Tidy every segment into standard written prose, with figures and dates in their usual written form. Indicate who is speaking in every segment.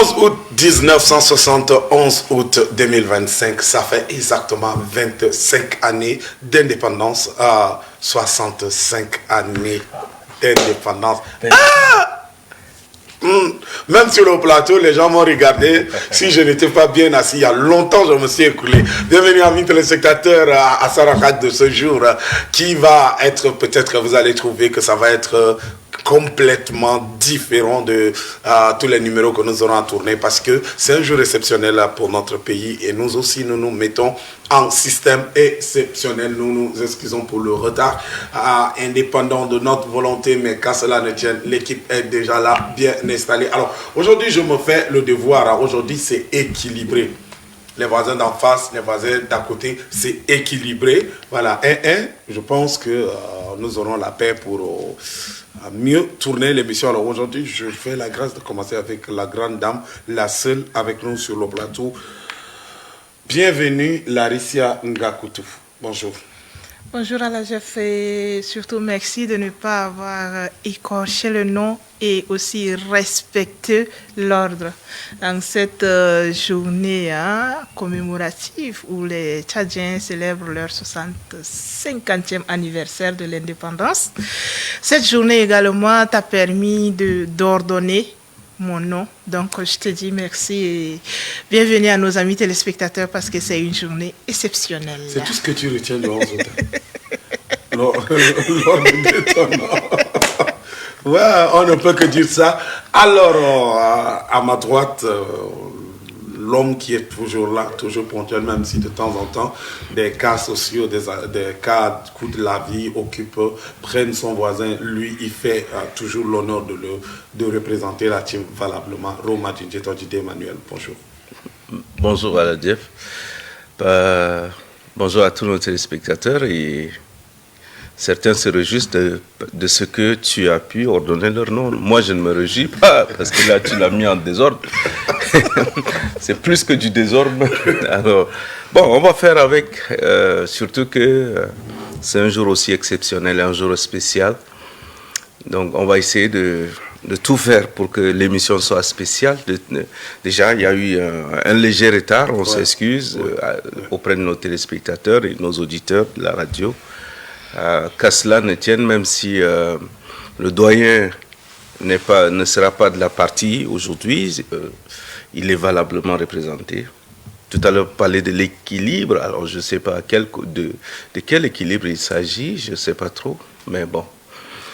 Speaker 1: 11 août 1971, août 2025, ça fait exactement 25 années d'indépendance, 65 années d'indépendance. Même sur le plateau, les gens m'ont regardé. Si je n'étais pas bien assis, il y a longtemps, je me suis écoulé. Bienvenue, amis téléspectateurs, à Sarakat de ce jour, qui va être, peut-être vous allez trouver que ça va être complètement différent de tous les numéros que nous aurons à tourner, parce que c'est un jour exceptionnel pour notre pays et nous aussi nous nous mettons en système exceptionnel. Nous nous excusons pour le retard, indépendant de notre volonté, mais qu'à cela ne tienne, l'équipe est déjà là, bien installée. Alors aujourd'hui je me fais le devoir, aujourd'hui c'est équilibré. Les voisins d'en face, les voisins d'à côté, c'est équilibré. Voilà, je pense que nous aurons la paix pour mieux tourner l'émission. Alors aujourd'hui, je fais la grâce de commencer avec la grande dame, la seule avec nous sur le plateau. Bienvenue, Larissia Ngakutu. Bonjour.
Speaker 2: Bonjour Alajef et surtout merci de ne pas avoir écorché le nom et aussi respecter l'ordre dans cette journée commémorative où les Tchadiens célèbrent leur 50e anniversaire de l'indépendance. Cette journée également t'a permis d'ordonner mon nom. Donc, je te dis merci et bienvenue à nos amis téléspectateurs parce que c'est une journée exceptionnelle.
Speaker 1: C'est tout ce que tu retiens de 11 août. L'ordre de ton nom. Ouais, on ne peut que dire ça. Alors, à ma droite, l'homme qui est toujours là, toujours ponctuel, même si de temps en temps, des cas sociaux, des cas coût de la vie occupent, prennent son voisin. Lui, il fait toujours l'honneur de représenter la team valablement. Roma Djinjetojide Emmanuel, bonjour.
Speaker 3: Bonjour Aladjef. Bonjour à tous nos téléspectateurs. Et certains se réjouissent de ce que tu as pu ordonner leur nom. Moi, je ne me réjouis pas, parce que là, tu l'as mis en désordre. C'est plus que du désordre. Alors, bon, on va faire avec, surtout que c'est un jour aussi exceptionnel, un jour spécial. Donc, on va essayer de tout faire pour que l'émission soit spéciale. Déjà, il y a eu un léger retard, on s'excuse auprès de nos téléspectateurs et nos auditeurs de la radio. Qu'à cela ne tienne, même si le doyen ne sera pas de la partie aujourd'hui, il est valablement représenté. Tout à l'heure, parler de l'équilibre, alors je ne sais pas de quel équilibre il s'agit, je ne sais pas trop, mais bon,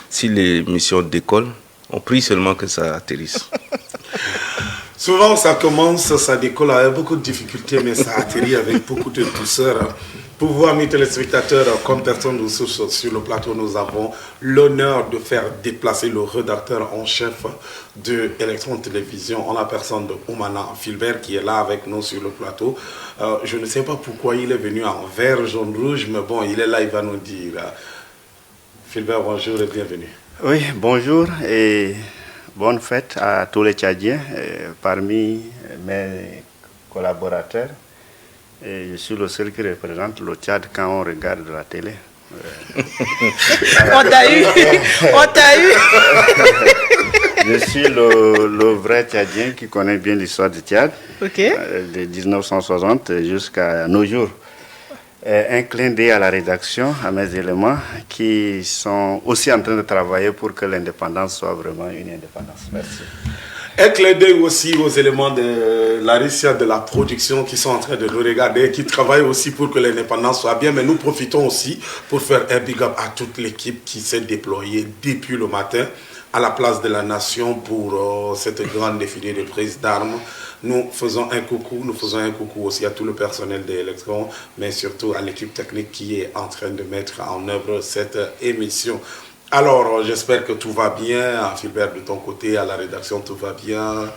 Speaker 3: si l'émission décolle, on prie seulement que ça atterrisse.
Speaker 1: Souvent, ça commence, ça décolle avec beaucoup de difficultés, mais ça atterrit avec beaucoup de douceur. Pour vous, amis téléspectateurs, comme personne de ressources sur le plateau, nous avons l'honneur de faire déplacer le rédacteur en chef de Electron Télévision en la personne de Oumana Filbert qui est là avec nous sur le plateau. Je ne sais pas pourquoi il est venu en vert, jaune, rouge, mais bon, il est là, il va nous dire. Filbert, bonjour et bienvenue.
Speaker 4: Oui, bonjour et bonne fête à tous les Tchadiens. Parmi mes collaborateurs, et je suis le seul qui représente le Tchad quand on regarde la télé.
Speaker 2: On t'a eu.
Speaker 4: Je suis le vrai Tchadien qui connaît bien l'histoire du Tchad, de 1960 jusqu'à nos jours. Un clin d'œil à la rédaction, à mes éléments qui sont aussi en train de travailler pour que l'indépendance soit vraiment une indépendance. Merci.
Speaker 1: Un clin d'œil aussi aux éléments de Larissia de la production qui sont en train de nous regarder, qui travaillent aussi pour que l'indépendance soit bien. Mais nous profitons aussi pour faire un big up à toute l'équipe qui s'est déployée depuis le matin à la place de la nation pour cette grande défilée de prises d'armes. Nous faisons un coucou aussi à tout le personnel d'Electron, mais surtout à l'équipe technique qui est en train de mettre en œuvre cette émission. Alors, j'espère que tout va bien. Philbert, de ton côté, à la rédaction, tout va bien.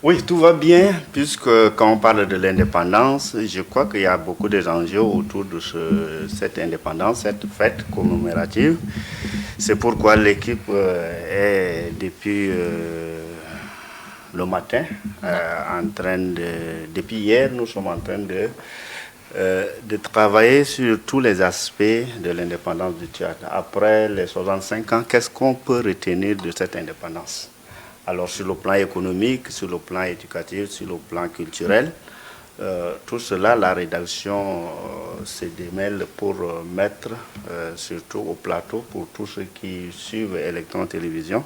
Speaker 4: Oui, tout va bien, puisque quand on parle de l'indépendance, je crois qu'il y a beaucoup d'enjeux autour de cette indépendance, cette fête commémorative. C'est pourquoi l'équipe est depuis le matin, depuis hier, nous sommes en train de travailler sur tous les aspects de l'indépendance du Tchad. Après les 65 ans, qu'est-ce qu'on peut retenir de cette indépendance? Alors sur le plan économique, sur le plan éducatif, sur le plan culturel, tout cela, la rédaction se démêle pour mettre surtout au plateau pour tous ceux qui suivent Electron Télévision.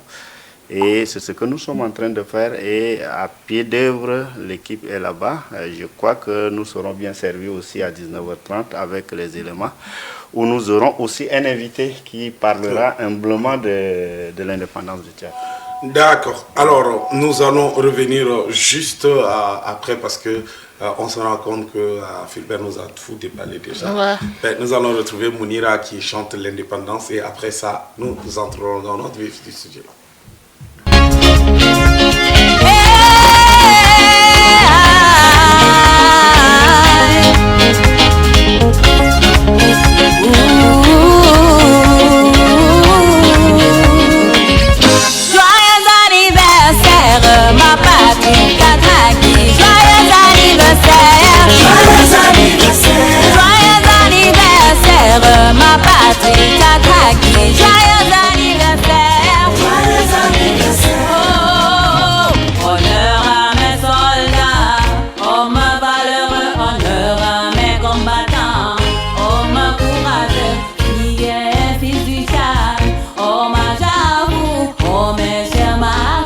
Speaker 4: Et c'est ce que nous sommes en train de faire. Et à pied d'œuvre, l'équipe est là-bas. Je crois que nous serons bien servis aussi à 19h30 avec les éléments, où nous aurons aussi un invité qui parlera humblement de l'indépendance du théâtre.
Speaker 1: D'accord. Alors, nous allons revenir juste après parce que on se rend compte que Philbert nous a tout déballé déjà.
Speaker 2: Ouais.
Speaker 1: Ben, nous allons retrouver Mounira qui chante l'indépendance et après ça, nous entrerons dans notre vif du sujet.
Speaker 5: Ma patrie Kataki, joyeux anniversaire, joyeux anniversaire, joyeux anniversaire, ma patrie Kataki, joyeux anniversaire, joyeux anniversaire. Oh, honneur à mes soldats, hommes valeureux, honneur à mes combattants, hommes courageux, qui est fils du Tchad, hommage à vous, oh mes chers martyrs.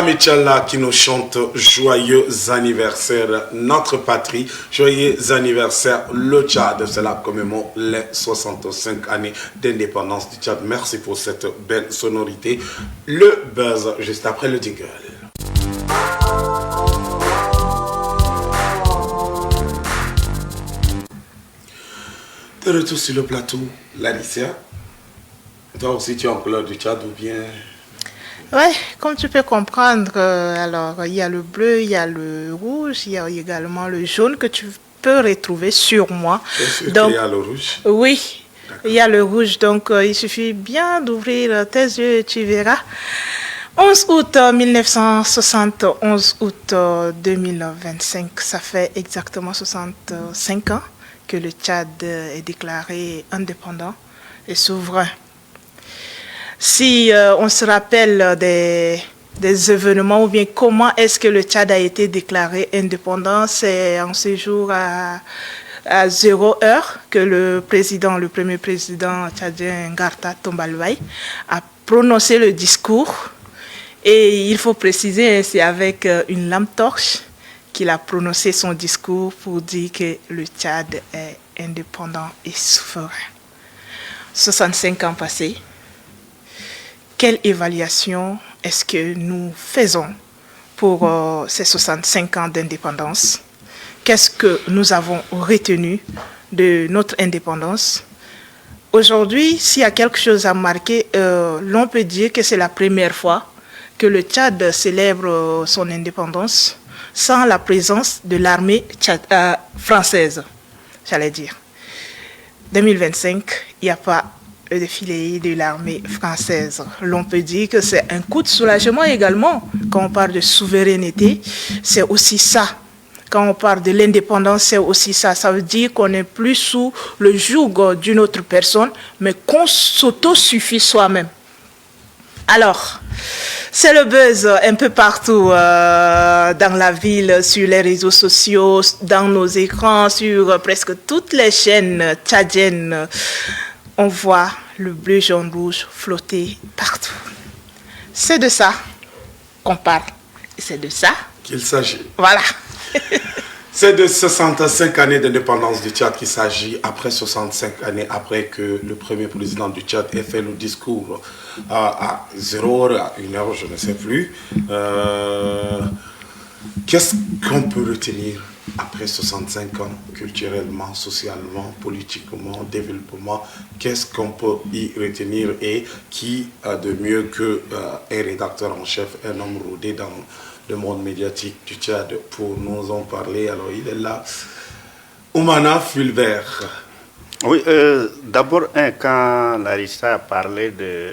Speaker 1: Michala qui nous chante joyeux anniversaire notre patrie, joyeux anniversaire le Tchad. Cela commémore les 65 années d'indépendance du Tchad. Merci pour cette belle sonorité. Le buzz juste après le jingle. De retour sur le plateau, Lalicia. Toi aussi tu es en couleur du Tchad ou bien...
Speaker 2: Oui, comme tu peux comprendre, alors il y a le bleu, il y a le rouge, il y a également le jaune que tu peux retrouver sur moi.
Speaker 1: Donc, il y a le rouge.
Speaker 2: Oui, il y a le rouge, donc il suffit bien d'ouvrir tes yeux et tu verras. 11 août 1960, 11 août 2025, ça fait exactement 65 ans que le Tchad est déclaré indépendant et souverain. Si on se rappelle des événements ou bien comment est-ce que le Tchad a été déclaré indépendant, c'est en ce jour à 0 heure que le premier président tchadien Ngarta Tombalbaye a prononcé le discours. Et il faut préciser, c'est avec une lampe torche qu'il a prononcé son discours pour dire que le Tchad est indépendant et souverain. 65 ans passés, quelle évaluation est-ce que nous faisons pour ces 65 ans d'indépendance? Qu'est-ce que nous avons retenu de notre indépendance? Aujourd'hui, s'il y a quelque chose à marquer, l'on peut dire que c'est la première fois que le Tchad célèbre son indépendance sans la présence de l'armée française, j'allais dire. 2025, il n'y a pas le défilé de l'armée française. L'on peut dire que c'est un coup de soulagement également. Quand on parle de souveraineté, c'est aussi ça. Quand on parle de l'indépendance, c'est aussi ça. Ça veut dire qu'on n'est plus sous le joug d'une autre personne, mais qu'on s'autosuffit soi-même. Alors, c'est le buzz un peu partout dans la ville, sur les réseaux sociaux, dans nos écrans, sur presque toutes les chaînes tchadiennes. On voit le bleu, jaune, rouge flotter partout. C'est de ça qu'on parle. Et c'est de ça
Speaker 1: qu'il s'agit.
Speaker 2: Voilà.
Speaker 1: C'est de 65 années d'indépendance du Tchad qu'il s'agit, après 65 années, après que le premier président du Tchad ait fait le discours à 0h, à 1h, je ne sais plus. Qu'est-ce qu'on peut retenir après 65 ans, culturellement, socialement, politiquement, développement? Qu'est-ce qu'on peut y retenir, et qui de mieux qu'un rédacteur en chef, un homme rodé dans le monde médiatique du Tchad pour nous en parler? Alors il est là, Oumana Fulbert.
Speaker 4: Oui, d'abord, quand Larissa a parlé de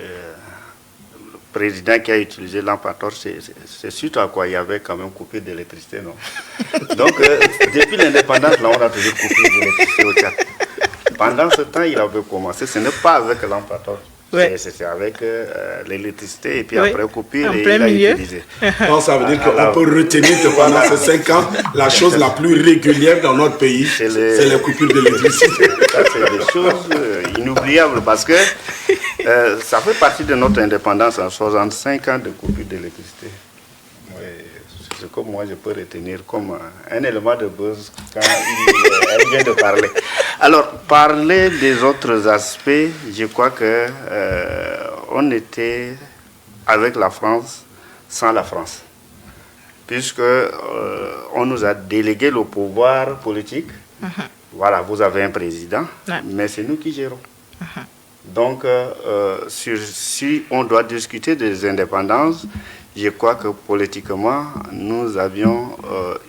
Speaker 4: président qui a utilisé lampe à torche, c'est suite à quoi il y avait quand même coupé d'électricité, non? Donc, depuis l'indépendance, là, on a toujours coupé d'électricité au Tchad. Pendant ce temps, il avait commencé, ce n'est pas avec lampe à torche. Ouais. C'est avec l'électricité, et puis après coupure, et il a utilisé.
Speaker 1: Donc ça veut dire qu'on peut retenir que pendant ces 5 ans, la chose la plus régulière dans notre pays, c'est les coupures d'électricité.
Speaker 4: Ça, c'est des choses inoubliables, parce que ça fait partie de notre indépendance, en 65 ans de coupure d'électricité. C'est ce que moi je peux retenir comme un élément de buzz quand elle vient de parler. Alors, parler des autres aspects, je crois que on était avec la France sans la France, puisque on nous a délégué le pouvoir politique. Voilà, vous avez un président, mais c'est nous qui gérons. Donc, si on doit discuter des indépendances, je crois que politiquement, nous avions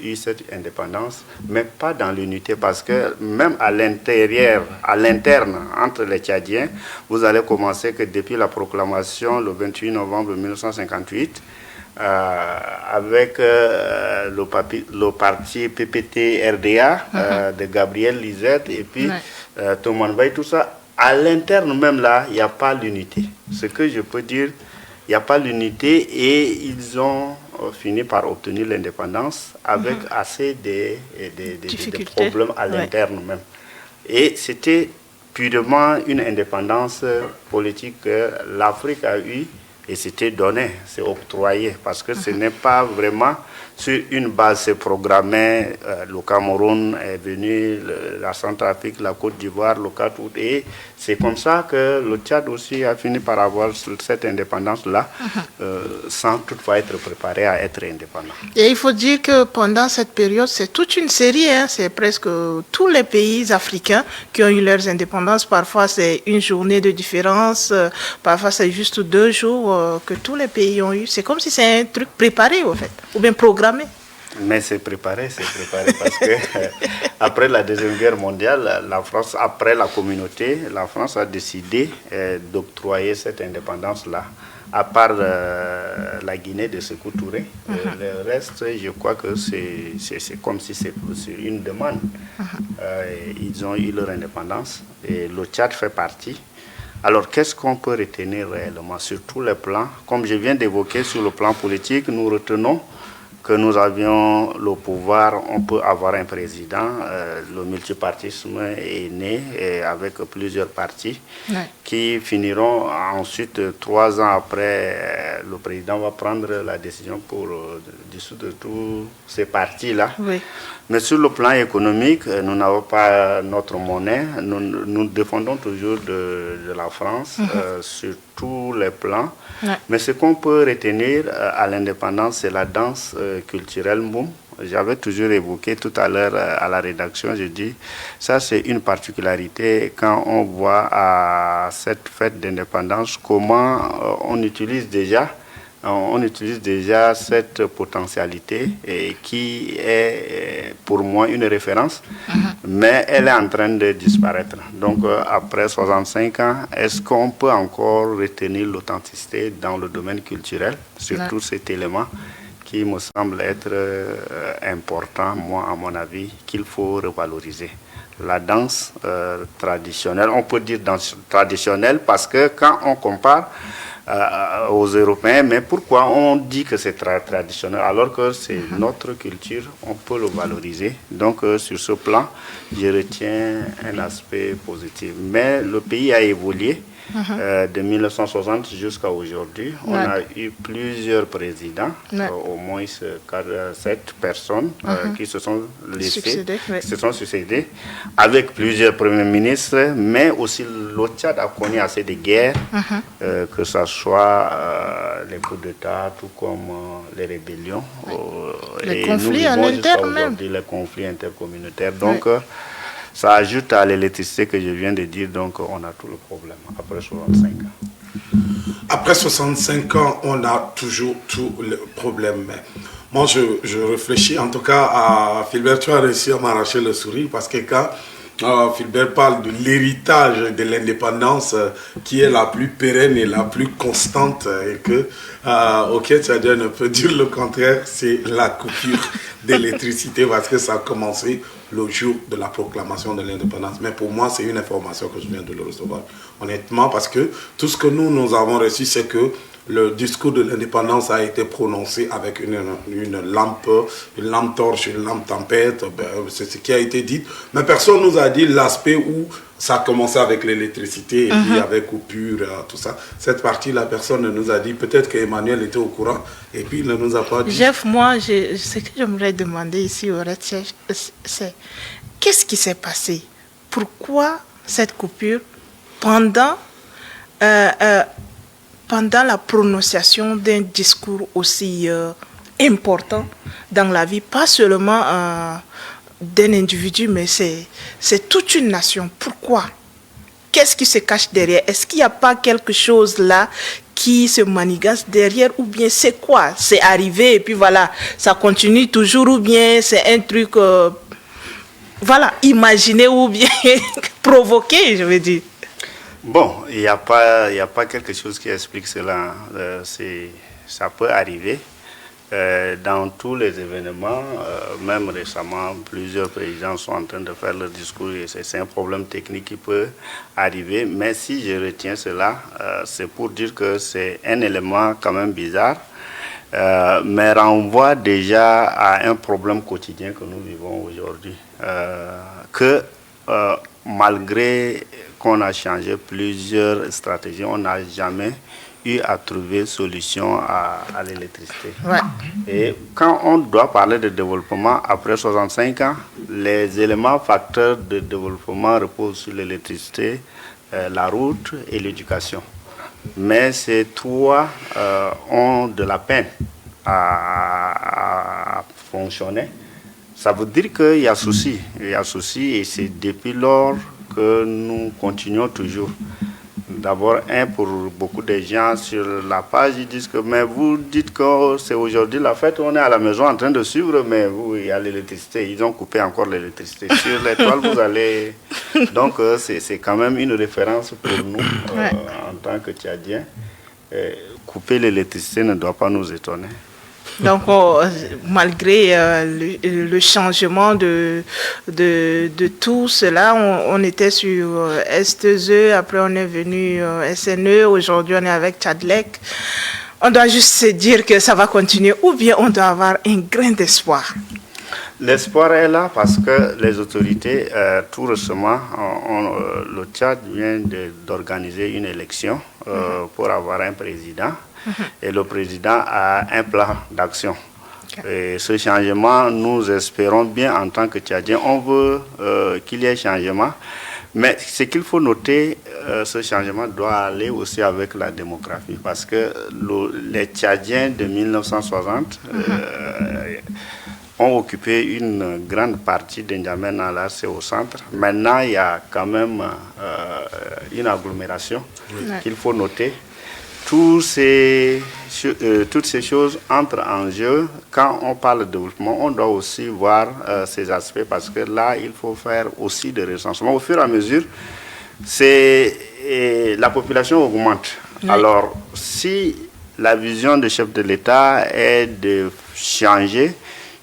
Speaker 4: eu cette indépendance, mais pas dans l'unité, parce que même à l'intérieur, à l'interne, entre les Tchadiens, vous allez commencer que depuis la proclamation le 28 novembre 1958, avec le parti PPT-RDA de Gabriel Lisette et puis Thomas Bay, tout ça, à l'interne même là, il n'y a pas l'unité. Ce que je peux dire, il n'y a pas l'unité, et ils ont fini par obtenir l'indépendance avec assez de problèmes à l'interne même. Et c'était purement une indépendance politique que l'Afrique a eue, et c'était donné, c'est octroyé, parce que ce n'est pas vraiment sur une base, c'est programmé. Le Cameroun est venu, la Centrafrique, la Côte d'Ivoire, le Cameroun, et c'est comme ça que le Tchad aussi a fini par avoir cette indépendance-là, sans toutefois être préparé à être indépendant.
Speaker 2: Et il faut dire que pendant cette période, c'est toute une série, c'est presque tous les pays africains qui ont eu leurs indépendances. Parfois, c'est une journée de différence, parfois, c'est juste 2 jours que tous les pays ont eu. C'est comme si c'est un truc préparé, en fait, ou bien programmé.
Speaker 4: Mais c'est préparé, parce que après la Deuxième Guerre mondiale, la France, après la communauté, la France a décidé d'octroyer cette indépendance-là, à part la Guinée de Sékou Touré. Le reste, je crois que c'est comme si c'est une demande. Ils ont eu leur indépendance, et le Tchad fait partie. Alors, qu'est-ce qu'on peut retenir réellement sur tous les plans? Comme je viens d'évoquer, sur le plan politique, nous retenons que nous avions le pouvoir, on peut avoir un président. Le multipartisme est né avec plusieurs partis qui finiront ensuite, 3 ans après, le président va prendre la décision pour dissoudre tous ces partis-là. Oui. Mais sur le plan économique, nous n'avons pas notre monnaie. Nous défendons toujours de la France sur tous les plans. Mais ce qu'on peut retenir à l'indépendance, c'est la danse culturelle Moum. J'avais toujours évoqué tout à l'heure à la rédaction, je dis, ça c'est une particularité quand on voit à cette fête d'indépendance comment on utilise déjà cette potentialité qui est pour moi une référence, mais elle est en train de disparaître. Donc après 65 ans, est-ce qu'on peut encore retenir l'authenticité dans le domaine culturel, surtout cet élément qui me semble être important, moi à mon avis, qu'il faut revaloriser. La danse traditionnelle, on peut dire danse traditionnelle parce que quand on compare aux Européens, mais pourquoi on dit que c'est traditionnel alors que c'est notre culture, on peut le valoriser. Donc sur ce plan, je retiens un aspect positif. Mais le pays a évolué de 1960 jusqu'à aujourd'hui. On a eu plusieurs présidents, au moins 7 personnes qui se sont succédés, avec plusieurs premiers ministres, mais aussi le Tchad a connu assez de guerres, que ce soit les coups d'État, tout comme les rébellions,
Speaker 2: les conflits en interne même.
Speaker 4: Les conflits intercommunautaires. Donc, ça ajoute à l'électricité que je viens de dire, donc on a tout le problème après 65 ans.
Speaker 1: Après 65 ans, on a toujours tout le problème. Mais moi, je réfléchis, en tout cas, à Philbert, tu as réussi à m'arracher le sourire parce que quand Philbert parle de l'héritage de l'indépendance qui est la plus pérenne et la plus constante et que auquel Tchadien ne peut dire le contraire, c'est la coupure d'électricité parce que ça a commencé le jour de la proclamation de l'indépendance. Mais pour moi, c'est une information que je viens de le recevoir, honnêtement, parce que tout ce que nous avons reçu, c'est que le discours de l'indépendance a été prononcé avec une lampe torche, une lampe tempête, c'est ce qui a été dit. Mais personne ne nous a dit l'aspect où ça a commencé avec l'électricité et puis avec coupure, tout ça. Cette partie-là, personne ne nous a dit. Peut-être qu'Emmanuel était au courant et puis il ne nous a pas dit.
Speaker 2: Jeff, moi, ce que j'aimerais demander ici au Red Chef, c'est qu'est-ce qui s'est passé? Pourquoi cette coupure pendant la prononciation d'un discours aussi important dans la vie, pas seulement d'un individu, mais c'est toute une nation. Pourquoi? Qu'est-ce qui se cache derrière? Est-ce qu'il n'y a pas quelque chose là qui se manigance derrière, ou bien c'est quoi? C'est arrivé et puis voilà, ça continue toujours, ou bien c'est un truc, imaginé ou bien provoqué, je veux dire.
Speaker 4: Bon, il n'y a pas quelque chose qui explique cela. Ça peut arriver. Dans tous les événements, même récemment, plusieurs présidents sont en train de faire leur discours et c'est un problème technique qui peut arriver. Mais si je retiens cela, c'est pour dire que c'est un élément quand même bizarre, mais renvoie déjà à un problème quotidien que nous vivons aujourd'hui. Que malgré qu'on a changé plusieurs stratégies, on n'a jamais eu à trouver solution à l'électricité. Et quand on doit parler de développement après 65 ans, les éléments facteurs de développement reposent sur l'électricité, la route et l'éducation. Mais ces trois ont de la peine à fonctionner. Ça veut dire qu'il y a souci. Il y a souci et c'est depuis lors que nous continuons toujours. D'abord, pour beaucoup de gens sur la page, ils disent que mais vous dites que c'est aujourd'hui la fête, on est à la maison en train de suivre, mais vous, il y a l'électricité. Ils ont coupé encore l'électricité. Sur l'étoile, vous allez... Donc, c'est quand même une référence pour nous en tant que Tchadiens. Couper l'électricité ne doit pas nous étonner.
Speaker 2: Donc, malgré le changement de tout cela, on était sur STE, après on est venu SNE, aujourd'hui on est avec Tchadlec. on doit juste se dire que ça va continuer ou bien on doit avoir un grain d'espoir?
Speaker 4: L'espoir est là parce que les autorités, tout récemment, le Tchad vient d'organiser une élection pour avoir un président. Et le président a un plan d'action. Et ce changement, nous espérons bien en tant que Tchadiens, on veut qu'il y ait changement. Mais ce qu'il faut noter, ce changement doit aller aussi avec la démographie. Parce que les Tchadiens de 1960 ont occupé une grande partie de N'Djamena, là c'est au centre. Maintenant, il y a quand même une agglomération qu'il faut noter. Toutes ces choses entrent en jeu. Quand on parle de développement, on doit aussi voir ces aspects parce que là, il faut faire aussi des recensements. Au fur et à mesure, la population augmente. Oui. Alors, si la vision du chef de l'État est de changer,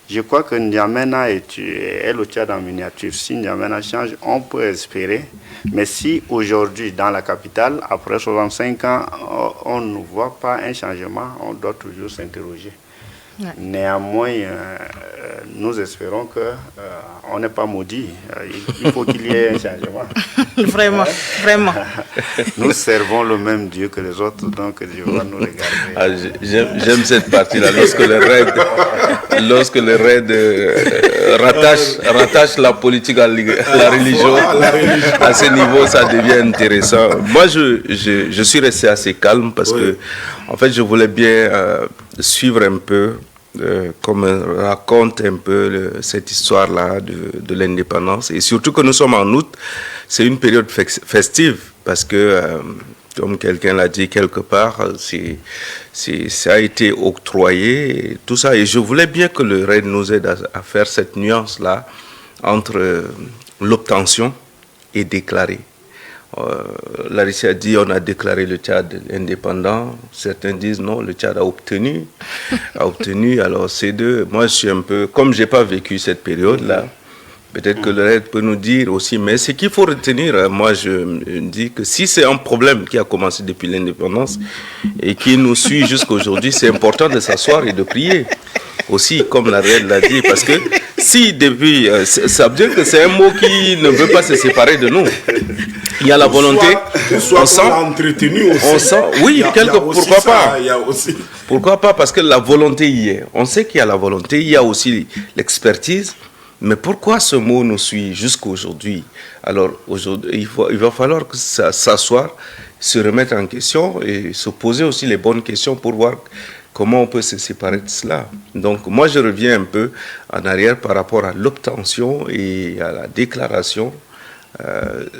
Speaker 4: je crois que N'Djamena est le Tchad en miniature. Si N'Djamena change, on peut espérer. Mais si aujourd'hui, dans la capitale, après 65 ans, on ne voit pas un changement, on doit toujours s'interroger. Ouais. Néanmoins, nous espérons qu'on n'est pas maudit. Il faut qu'il y ait un changement.
Speaker 2: Vraiment, vraiment.
Speaker 4: Nous servons le même Dieu que les autres, donc Dieu va nous regarder.
Speaker 3: Ah, j'aime cette partie-là. Lorsque le raid rattache la politique à la religion, à ce niveau, ça devient intéressant. Moi, je suis resté assez calme parce que, en fait, je voulais bien suivre un peu, comme raconte un peu cette histoire-là de l'indépendance. Et surtout que nous sommes en août, c'est une période festive parce que, comme quelqu'un l'a dit quelque part, ça a été octroyé, et tout ça. Et je voulais bien que le RAID nous aide à faire cette nuance-là entre l'obtention et déclarer. Larissa a dit on a déclaré le Tchad indépendant. Certains disent non, le Tchad a obtenu. Alors ces deux, moi je suis un peu, comme j'ai pas vécu cette période-là, peut-être que le RAID peut nous dire aussi, mais ce qu'il faut retenir, moi je me dis que si c'est un problème qui a commencé depuis l'indépendance et qui nous suit jusqu'aujourd'hui, c'est important de s'asseoir et de prier. Aussi, comme la RAID l'a dit, parce que si depuis, ça veut dire que c'est un mot qui ne veut pas se séparer de nous. Il y a la volonté, on sent,
Speaker 1: entretenu aussi.
Speaker 3: On sent, oui, pourquoi pas. Pourquoi pas, parce que la volonté y est. On sait qu'il y a la volonté, il y a aussi l'expertise. Mais pourquoi ce mot nous suit jusqu'à aujourd'hui? Alors, aujourd'hui, il va falloir que ça s'asseoir, se remettre en question et se poser aussi les bonnes questions pour voir comment on peut se séparer de cela. Donc, moi, je reviens un peu en arrière par rapport à l'obtention et à la déclaration.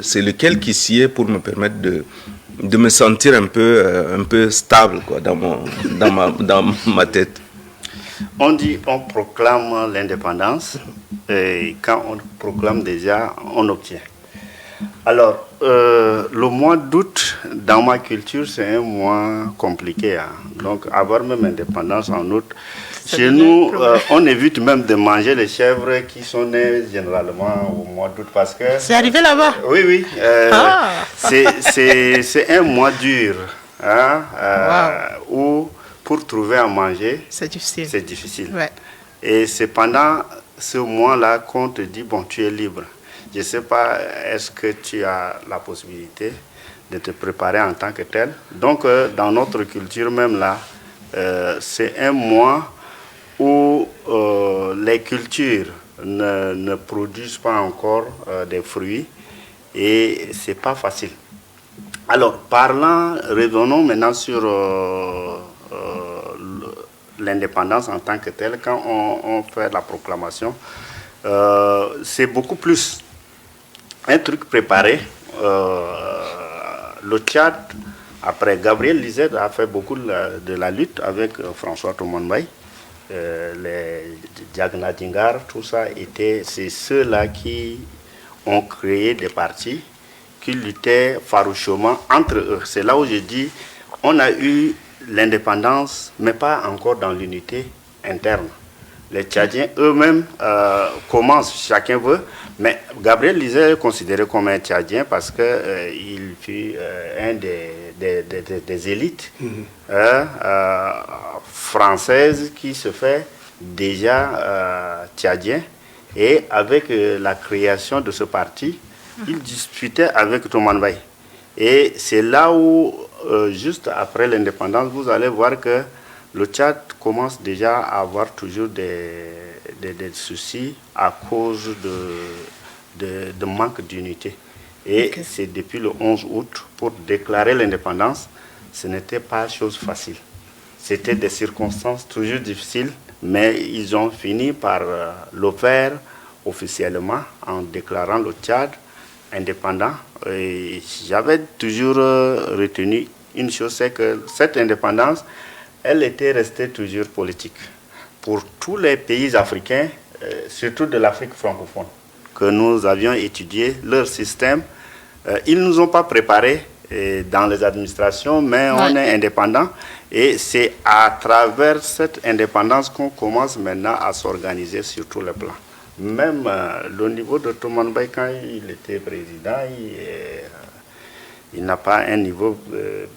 Speaker 3: C'est lequel qui s'y est pour me permettre de me sentir un peu stable quoi, dans ma tête.
Speaker 4: On dit on proclame l'indépendance et quand on proclame déjà, on obtient. Alors, le mois d'août, dans ma culture, c'est un mois compliqué. Hein. Donc, avoir même indépendance en août, chez nous, on évite même de manger les chèvres qui sont nées généralement au mois d'août parce que...
Speaker 2: C'est arrivé là-bas?
Speaker 4: Oui. C'est un mois dur hein, où pour trouver à manger, c'est difficile. Ouais. Et c'est pendant ce mois-là qu'on te dit, bon, tu es libre. Je ne sais pas, est-ce que tu as la possibilité de te préparer en tant que tel. Donc, dans notre culture même là, c'est un mois où les cultures ne produisent pas encore des fruits et ce n'est pas facile. Alors, revenons maintenant sur l'indépendance en tant que telle. Quand on fait la proclamation, c'est beaucoup plus un truc préparé. Le Tchad, après Gabriel Lizet, a fait beaucoup de la lutte avec François Tomonbaï. Les Diagna Dingar, tout ça, c'est ceux-là qui ont créé des partis qui luttaient farouchement entre eux. C'est là où je dis, on a eu l'indépendance, mais pas encore dans l'unité interne. Les Tchadiens eux-mêmes commencent, chacun veut, mais Gabriel Lisée est considéré comme un Tchadien parce qu'il fut un des élites françaises qui se fait déjà tchadien. Et avec la création de ce parti, il disputait avec Toumane Baye. Et c'est là où, juste après l'indépendance, vous allez voir que le Tchad commence déjà à avoir toujours des soucis à cause de manque d'unité. Et c'est depuis le 11 août, pour déclarer l'indépendance, ce n'était pas chose facile. C'était des circonstances toujours difficiles, mais ils ont fini par le faire officiellement en déclarant le Tchad indépendant. Et j'avais toujours retenu une chose, c'est que cette indépendance, elle était restée toujours politique. Pour tous les pays africains, surtout de l'Afrique francophone, que nous avions étudié, leur système, ils ne nous ont pas préparés dans les administrations, mais on est indépendant. Et c'est à travers cette indépendance qu'on commence maintenant à s'organiser sur tous les plans. Même le niveau de Toumane Baye, quand il était président, il n'a pas un niveau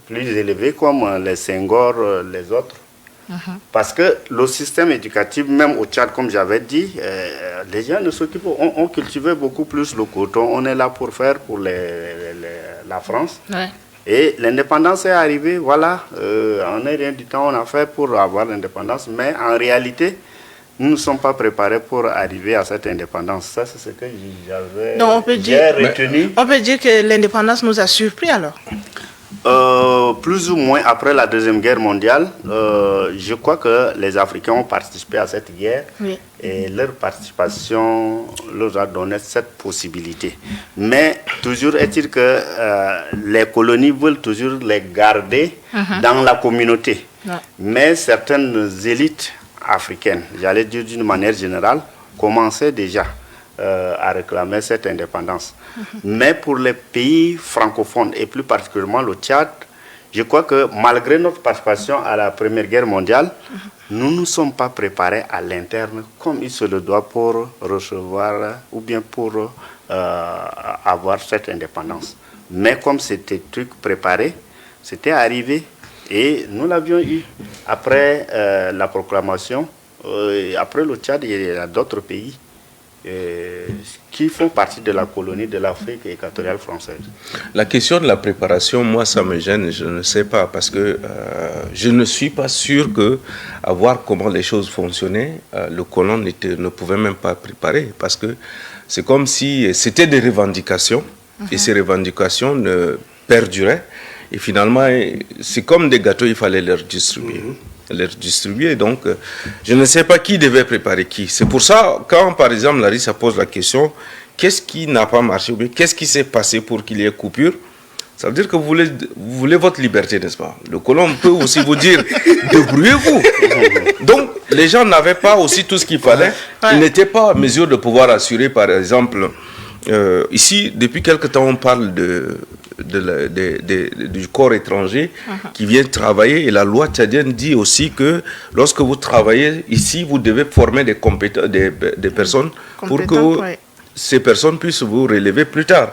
Speaker 4: plus élevé comme les Senghor, les autres. Parce que le système éducatif, même au Tchad, comme j'avais dit, les gens ne s'occupent, on cultivait beaucoup plus le coton. On est là pour faire pour la France. Ouais. Et l'indépendance est arrivée, voilà, en un rien du temps, on a fait pour avoir l'indépendance. Mais en réalité, nous ne sommes pas préparés pour arriver à cette indépendance. Ça, c'est ce que j'avais retenu.
Speaker 2: On peut dire que l'indépendance nous a surpris alors.
Speaker 4: Plus ou moins après la Deuxième Guerre mondiale, je crois que les Africains ont participé à cette guerre et leur participation leur a donné cette possibilité. Mais toujours est-il que les colonies veulent toujours les garder dans la communauté. Mais certaines élites africaines, j'allais dire d'une manière générale, commençaient déjà à réclamer cette indépendance. Mais pour les pays francophones, et plus particulièrement le Tchad, je crois que malgré notre participation à la Première Guerre mondiale, nous ne sommes pas préparés à l'interne comme il se le doit pour recevoir ou bien pour avoir cette indépendance. Mais comme c'était truc préparé, c'était arrivé et nous l'avions eu. Après la proclamation, après le Tchad, il y a d'autres pays qui font partie de la colonie de l'Afrique équatoriale française.
Speaker 3: La question de la préparation, moi, ça me gêne, je ne sais pas, parce que je ne suis pas sûr que, à voir comment les choses fonctionnaient, le colon ne pouvait même pas préparer, parce que c'est comme si c'était des revendications, et ces revendications ne perduraient, et finalement, c'est comme des gâteaux, il fallait leur distribuer. Donc, je ne sais pas qui devait préparer qui. C'est pour ça, quand par exemple Larissa pose la question, qu'est-ce qui n'a pas marché, ou bien qu'est-ce qui s'est passé pour qu'il y ait coupure, ça veut dire que vous voulez votre liberté, n'est-ce pas? Le colon peut aussi vous dire, débrouillez-vous. Donc, les gens n'avaient pas aussi tout ce qu'il fallait. Ils n'étaient pas en mesure de pouvoir assurer, par exemple, ici, depuis quelque temps, on parle du corps étranger qui vient travailler, et la loi tchadienne dit aussi que lorsque vous travaillez ici, vous devez former des personnes pour que ces personnes puissent vous relever plus tard.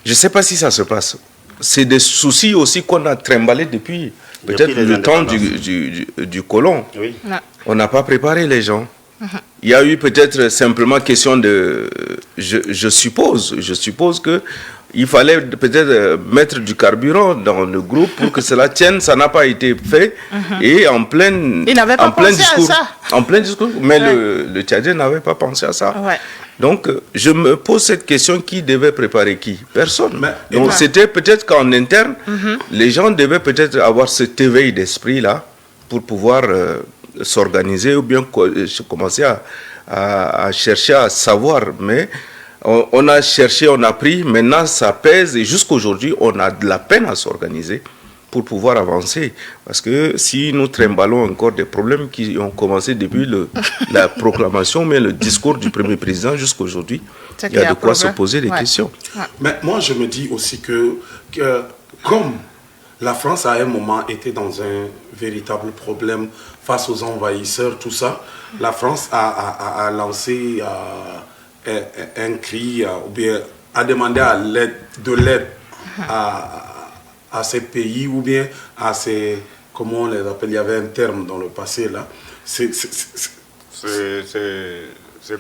Speaker 3: Je ne sais pas si ça se passe. C'est des soucis aussi qu'on a trimballés depuis peut-être le temps du colon. On n'a pas préparé les gens. Il y a eu peut-être simplement question de... Je suppose que il fallait peut-être mettre du carburant dans le groupe pour que cela tienne. Ça n'a pas été fait. Et en plein discours. Mais le Tchadien n'avait pas pensé à ça. Donc, je me pose cette question, qui devait préparer qui? Personne. Donc, c'était peut-être qu'en interne, les gens devaient peut-être avoir cet éveil d'esprit-là pour pouvoir s'organiser ou bien commencer à chercher à savoir. Mais on a cherché, on a pris, maintenant ça pèse et jusqu'aujourd'hui, on a de la peine à s'organiser pour pouvoir avancer. Parce que si nous trimballons encore des problèmes qui ont commencé depuis la proclamation, mais le discours du premier président jusqu'aujourd'hui, il y a de quoi se poser des questions.
Speaker 1: Mais moi, je me dis aussi que comme la France à un moment était dans un véritable problème face aux envahisseurs, tout ça. La France a lancé un cri, ou bien a demandé de l'aide à ces pays, ou bien à ces, comment on les appelle, il y avait un terme dans le passé là,
Speaker 4: ces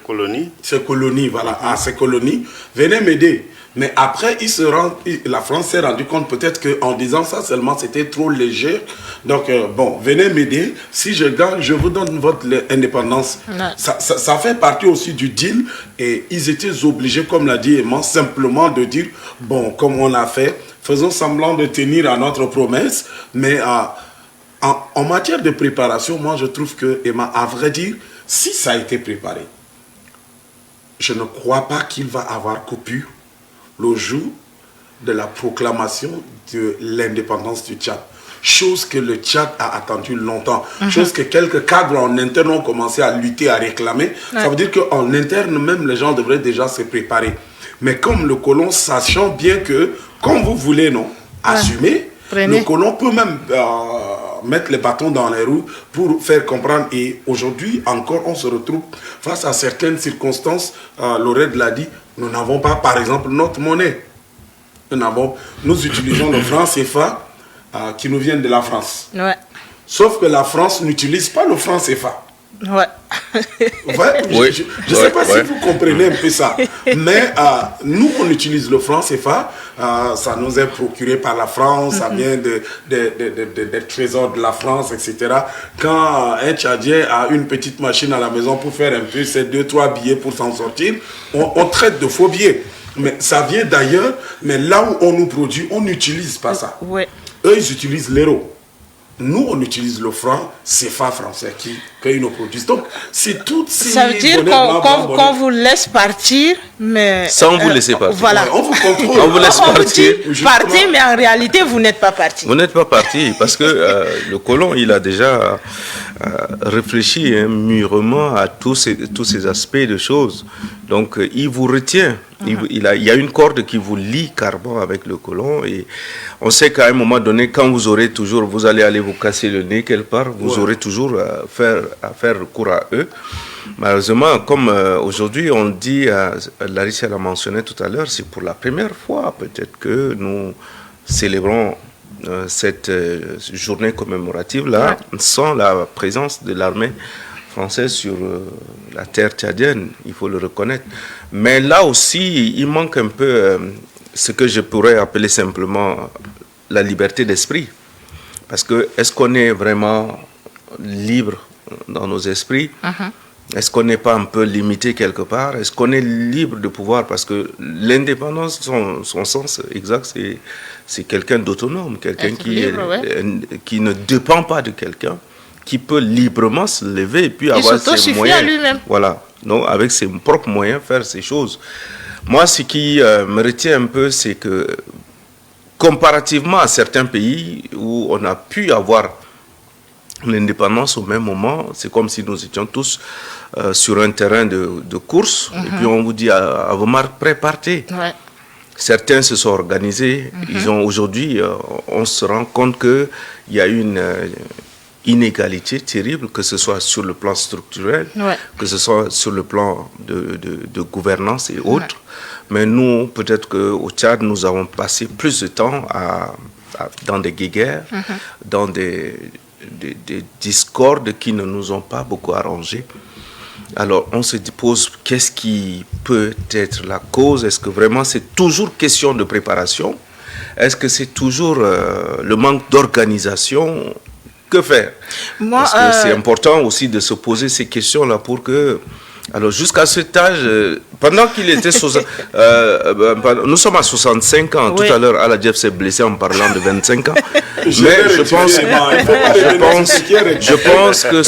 Speaker 4: colonies.
Speaker 1: Ces colonies, voilà, à ces colonies, venez m'aider. Mais après, la France s'est rendu compte peut-être qu'en disant ça seulement, c'était trop léger. Donc, bon, venez m'aider. Si je gagne, je vous donne votre indépendance. Ouais. Ça fait partie aussi du deal. Et ils étaient obligés, comme l'a dit Emma, simplement de dire, bon, comme on a fait, faisons semblant de tenir à notre promesse. Mais en matière de préparation, moi, je trouve que, Emma, à vrai dire, si ça a été préparé, je ne crois pas qu'il va avoir coupure le jour de la proclamation de l'indépendance du Tchad. Chose que le Tchad a attendu longtemps. Chose que quelques cadres en interne ont commencé à lutter, à réclamer. Ouais. Ça veut dire qu'en interne, même les gens devraient déjà se préparer. Mais comme le colon, sachant bien que, comme vous voulez, non, assumer, le colon peut même mettre les bâtons dans les roues pour faire comprendre. Et aujourd'hui, encore, on se retrouve face à certaines circonstances. Laurette l'a dit, nous n'avons pas, par exemple, notre monnaie. Nous utilisons le franc CFA qui nous vient de la France. Ouais. Sauf que la France n'utilise pas le franc CFA.
Speaker 2: Ouais.
Speaker 1: Ouais, je ne sais pas si vous comprenez un peu ça. Mais nous, on utilise le franc CFA. Ça nous est procuré par la France. Ça vient des trésors de la France, etc. Quand un Tchadien a une petite machine à la maison pour faire un peu ces 2-3 billets pour s'en sortir, on traite de faux billets. Mais ça vient d'ailleurs. Mais là où on nous produit, on n'utilise pas ça. Ouais. Eux, ils utilisent l'euro. Nous, on utilise le franc CFA français qu'ils nous produisent. Donc, c'est toutes ces...
Speaker 2: Ça veut dire qu'on vous laisse partir, mais...
Speaker 3: Sans vous laisser partir.
Speaker 2: Voilà.
Speaker 1: Ouais, on vous contrôle.
Speaker 3: On vous laisse partir.
Speaker 2: Partir, mais en réalité, vous n'êtes pas parti.
Speaker 3: Vous n'êtes pas parti, parce que le colon, il a déjà réfléchi mûrement à tous ces aspects de choses. Donc, il vous retient. Il y a une corde qui vous lie carrément avec le colon, et on sait qu'à un moment donné, quand vous allez aller vous casser le nez quelque part, vous aurez toujours à faire recours à eux. Malheureusement, comme aujourd'hui on dit, Larissa l'a mentionné tout à l'heure, c'est pour la première fois peut-être que nous célébrons cette journée commémorative-là sans la présence de l'armée française sur la terre tchadienne, il faut le reconnaître. Mais là aussi, il manque un peu ce que je pourrais appeler simplement la liberté d'esprit. Parce que est-ce qu'on est vraiment libre dans nos esprits? Est-ce qu'on n'est pas un peu limité quelque part? Est-ce qu'on est libre de pouvoir? Parce que l'indépendance, son sens exact, c'est quelqu'un d'autonome, quelqu'un qui ne dépend pas de quelqu'un, qui peut librement se lever et puis avoir ses moyens.
Speaker 2: Lui-même.
Speaker 3: Voilà, donc avec ses propres moyens, faire ces choses. Moi, ce qui me retient un peu, c'est que comparativement à certains pays où on a pu avoir l'indépendance au même moment, c'est comme si nous étions tous sur un terrain de course, et puis on vous dit à vos marques, partez. Ouais. Certains se sont organisés, ils ont aujourd'hui, on se rend compte qu'il y a une inégalité terrible, que ce soit sur le plan structurel, que ce soit sur le plan de gouvernance et autres. Mais nous, peut-être qu'au Tchad, nous avons passé plus de temps dans des guéguerres, dans des discordes qui ne nous ont pas beaucoup arrangés. Alors, on se pose, qu'est-ce qui peut être la cause? Est-ce que vraiment c'est toujours question de préparation? Est-ce que c'est toujours le manque d'organisation? Que faire? Parce que c'est important aussi de se poser ces questions-là pour que... Alors, jusqu'à cet âge, pendant qu'il était... nous sommes à 65 ans. Tout à l'heure, Aladjev s'est blessé en parlant de 25 ans. Mais je pense que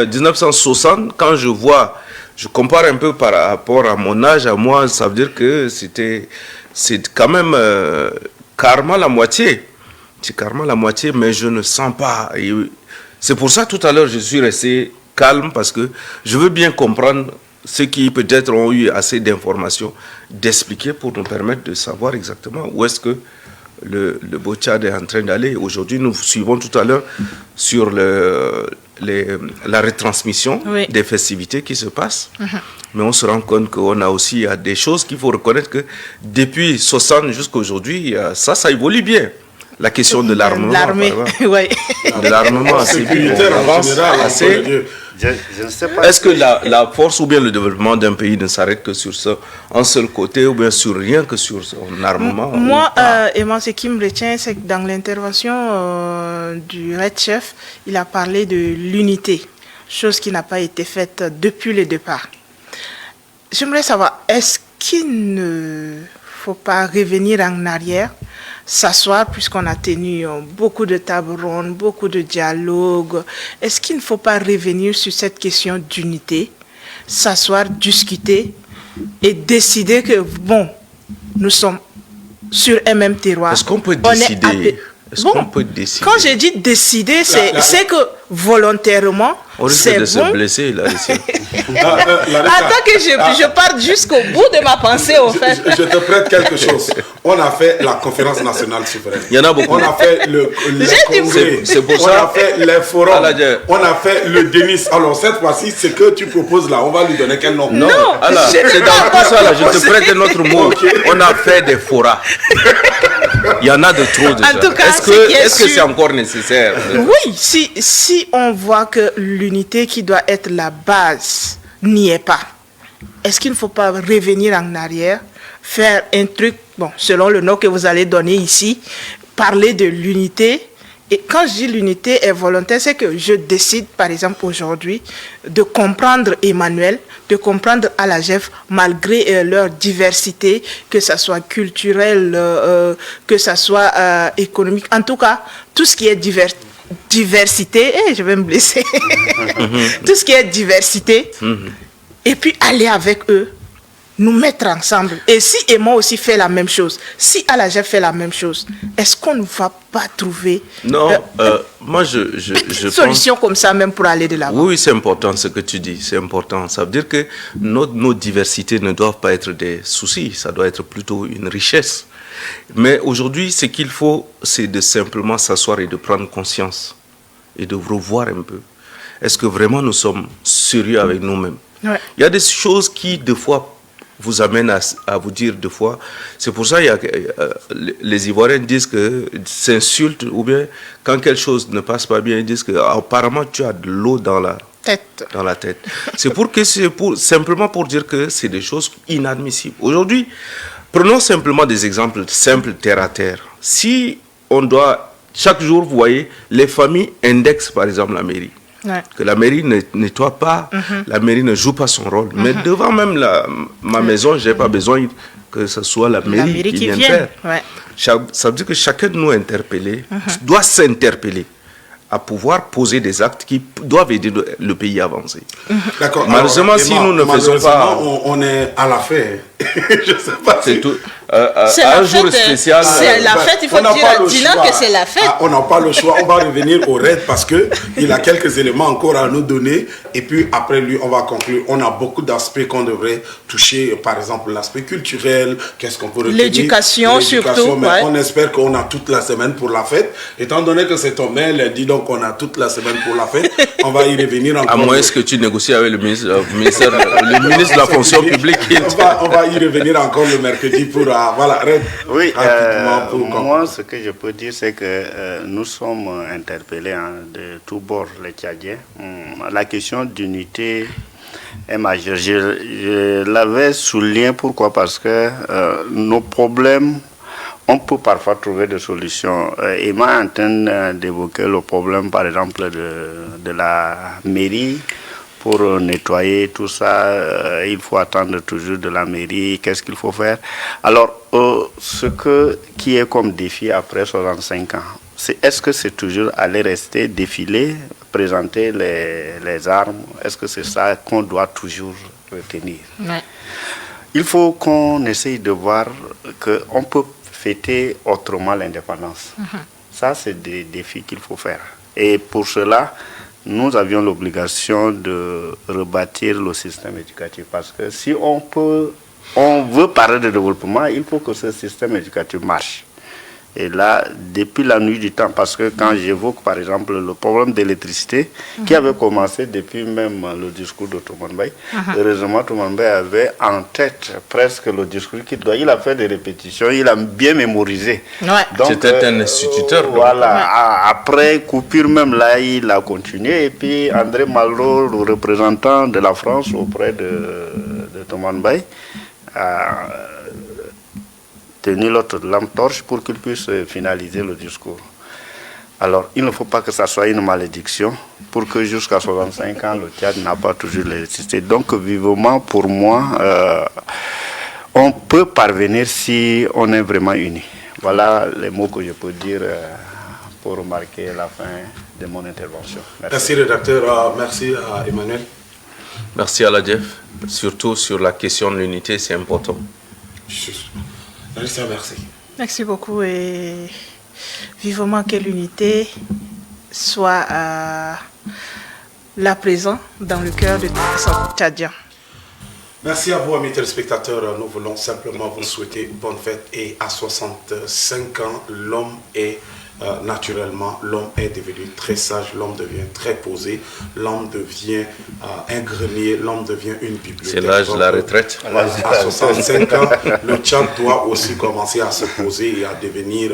Speaker 3: 1960, quand je compare un peu par rapport à mon âge, à moi, ça veut dire que c'est quand même carrément la moitié. C'est carrément la moitié, mais je ne sens pas. Et c'est pour ça, tout à l'heure, je suis resté calme, parce que je veux bien comprendre ceux qui peut-être ont eu assez d'informations, d'expliquer pour nous permettre de savoir exactement où est-ce que le beau Tchad est en train d'aller. Aujourd'hui, nous suivons tout à l'heure sur la retransmission des festivités qui se passent. Mais on se rend compte qu'on a aussi des choses qu'il faut reconnaître que depuis 60 jusqu'à aujourd'hui, ça évolue bien. La question de l'armement.
Speaker 2: L'armée, oui.
Speaker 3: De l'armement, c'est assez.
Speaker 4: Je ne sais pas.
Speaker 3: Est-ce que la force ou bien le développement d'un pays ne s'arrête que sur un seul côté ou bien sur rien que sur son armement?
Speaker 2: Moi, ce qui me retient, c'est que dans l'intervention du Red Chef, il a parlé de l'unité, chose qui n'a pas été faite depuis le départ. J'aimerais savoir, est-ce qu'il ne faut pas revenir en arrière, s'asseoir, puisqu'on a tenu beaucoup de tables rondes, beaucoup de dialogues. Est-ce qu'il ne faut pas revenir sur cette question d'unité, s'asseoir, discuter et décider que, bon, nous sommes sur un même terroir.
Speaker 3: Est-ce qu'on peut décider? Qu'on peut décider?
Speaker 2: Quand je dis décider, c'est que volontairement,
Speaker 3: on risque
Speaker 2: c'est
Speaker 3: de se blesser là ici.
Speaker 2: Attends que je parte jusqu'au bout de ma pensée, au fait.
Speaker 1: Je te prête quelque chose. On a fait la conférence nationale souveraine.
Speaker 3: Il y en a beaucoup.
Speaker 1: On a fait le congrès.
Speaker 3: C'est pour
Speaker 1: on
Speaker 3: ça.
Speaker 1: A fait les forums. On a fait le Denis. Alors cette fois-ci, ce que tu proposes là, on va lui donner quel nom?
Speaker 3: Non, c'est dans tout ça là. Je te prête un autre mot. Okay. On a fait des forats. Il y en a de trop déjà.
Speaker 2: En tout cas,
Speaker 3: est-ce que c'est encore nécessaire?
Speaker 2: Oui, si on voit que l'unité qui doit être la base n'y est pas, est-ce qu'il ne faut pas revenir en arrière, faire un truc, bon, selon le nom que vous allez donner ici, parler de l'unité? Et quand je dis l'unité est volontaire, c'est que je décide, par exemple, aujourd'hui, de comprendre Emmanuel, de comprendre Alagef, malgré leur diversité, que ce soit culturelle, que ce soit économique. En tout cas, tout ce qui est diversité, je vais me blesser, tout ce qui est diversité, et puis aller avec eux, nous mettre ensemble. Et si Emma aussi fait la même chose, si Alagef fait la même chose, est-ce qu'on ne va pas trouver
Speaker 3: moi je
Speaker 2: une solution comme ça même pour aller de l'avant?
Speaker 3: Oui, c'est important ce que tu dis, c'est important. Ça veut dire que nos diversités ne doivent pas être des soucis, ça doit être plutôt une richesse. Mais aujourd'hui, ce qu'il faut, c'est de simplement s'asseoir et de prendre conscience et de revoir un peu. Est-ce que vraiment nous sommes sérieux avec nous-mêmes? Il y a des choses qui, des fois, vous amènent à vous dire deux fois. C'est pour ça les Ivoiriens disent que s'insultent, ou bien quand quelque chose ne passe pas bien, ils disent que apparemment tu as de l'eau dans la tête. Simplement pour dire que c'est des choses inadmissibles. Aujourd'hui, prenons simplement des exemples simples, terre à terre. Si on doit, chaque jour, vous voyez, les familles indexent par exemple la mairie. Que la mairie ne nettoie pas, la mairie ne joue pas son rôle. Mais devant même ma maison, je n'ai pas besoin que ce soit la mairie qui vienne faire. Ça veut dire que chacun de nous interpellés doit s'interpeller à pouvoir poser des actes qui doivent aider le pays à avancer.
Speaker 1: D'accord.
Speaker 3: Malheureusement, si nous ne faisons pas...
Speaker 1: On est à la fin. Je ne sais pas
Speaker 3: si...
Speaker 2: C'est un jour spécial. C'est la fête, il faut dire à Dinan que c'est la fête.
Speaker 1: On n'a pas le choix, on va revenir au RAID parce qu'il a quelques éléments encore à nous donner. Et puis après lui, on va conclure. On a beaucoup d'aspects qu'on devrait toucher. Par exemple, l'aspect culturel, qu'est-ce qu'on peut retenir?
Speaker 2: L'éducation surtout.
Speaker 1: Mais on espère qu'on a toute la semaine pour la fête. Étant donné que c'est tombé lundi, donc on a toute la semaine pour la fête. On va y revenir encore.
Speaker 3: À moins que tu négocies avec le ministre de la fonction publique.
Speaker 1: On va y revenir encore le mercredi pour... voilà,
Speaker 4: oui, moi, ce que je peux dire, c'est que nous sommes interpellés de tous bords, les Tchadiens. La question d'unité est majeure. Je l'avais souligné, pourquoi? Parce que nos problèmes, on peut parfois trouver des solutions. Emma est en train d'évoquer le problème, par exemple, de la mairie. Pour nettoyer tout ça, il faut attendre toujours de la mairie. Qu'est-ce qu'il faut faire? Alors, qui est comme défi après 65 ans, est-ce que c'est toujours aller rester, défiler, présenter les armes? Est-ce que c'est ça qu'on doit toujours retenir? Il faut qu'on essaye de voir qu'on peut fêter autrement l'indépendance. Ça, c'est des défis qu'il faut faire. Et pour cela, nous avions l'obligation de rebâtir le système éducatif parce que si on veut parler de développement, il faut que ce système éducatif marche. Et là, depuis la nuit du temps, parce que quand j'évoque par exemple le problème d'électricité, qui avait commencé depuis même le discours de Toumane Mbaye, heureusement Toumane Mbaye avait en tête presque le discours qu'il doit. Il a fait des répétitions, il a bien mémorisé.
Speaker 3: C'était un instituteur.
Speaker 4: Voilà, après coupure même là, il a continué. Et puis André Malraux, le représentant de la France auprès de Toumane Mbaye, a tenu l'autre lampe torche pour qu'il puisse finaliser le discours. Alors, il ne faut pas que ça soit une malédiction pour que jusqu'à 65 ans, le Tchad n'a pas toujours l'électricité. Donc, vivement, pour moi, on peut parvenir si on est vraiment unis. Voilà les mots que je peux dire pour marquer la fin de mon intervention.
Speaker 1: Merci rédacteur, merci à Emmanuel.
Speaker 3: Merci à la Jeff, surtout sur la question de l'unité, c'est important.
Speaker 1: Merci.
Speaker 2: Merci beaucoup et vivement que l'unité soit là présent dans le cœur de tous les Tchadiens.
Speaker 1: Merci à vous, amis téléspectateurs. Nous voulons simplement vous souhaiter bonne fête. Et à 65 ans, l'homme est naturellement, l'homme est devenu très sage, l'homme devient très posé, l'homme devient un grenier, l'homme devient une bibliothèque.
Speaker 3: C'est l'âge de la retraite.
Speaker 1: À 65 ans, le Tchad doit aussi commencer à se poser et à devenir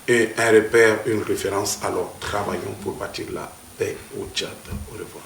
Speaker 1: un repère, une référence. Alors travaillons pour bâtir la paix au Tchad. Au revoir.